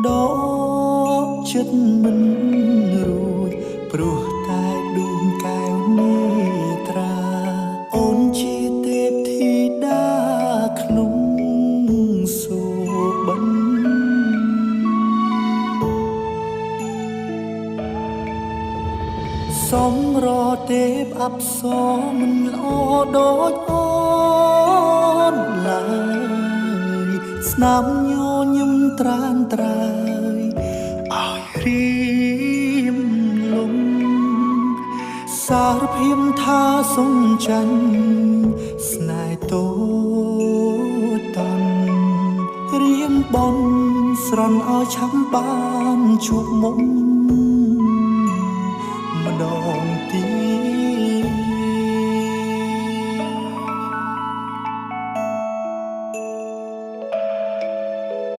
ដកចិត្តមិនរួចព្រោះតែដួងកែវនេត្រាអូនជាទេពធីតាក្នុងសូបិនសំរទេពអប្សរមិនល្អដូចអូនឡើយស្នាមញញឹមត្រានត្រើយឲ្យរៀមលំសារភាពថាសុំចាញ់ស្នេហ៍តូចតាន់រៀមបនស្រន់ឲ្យឆាប់បានជួបមុខ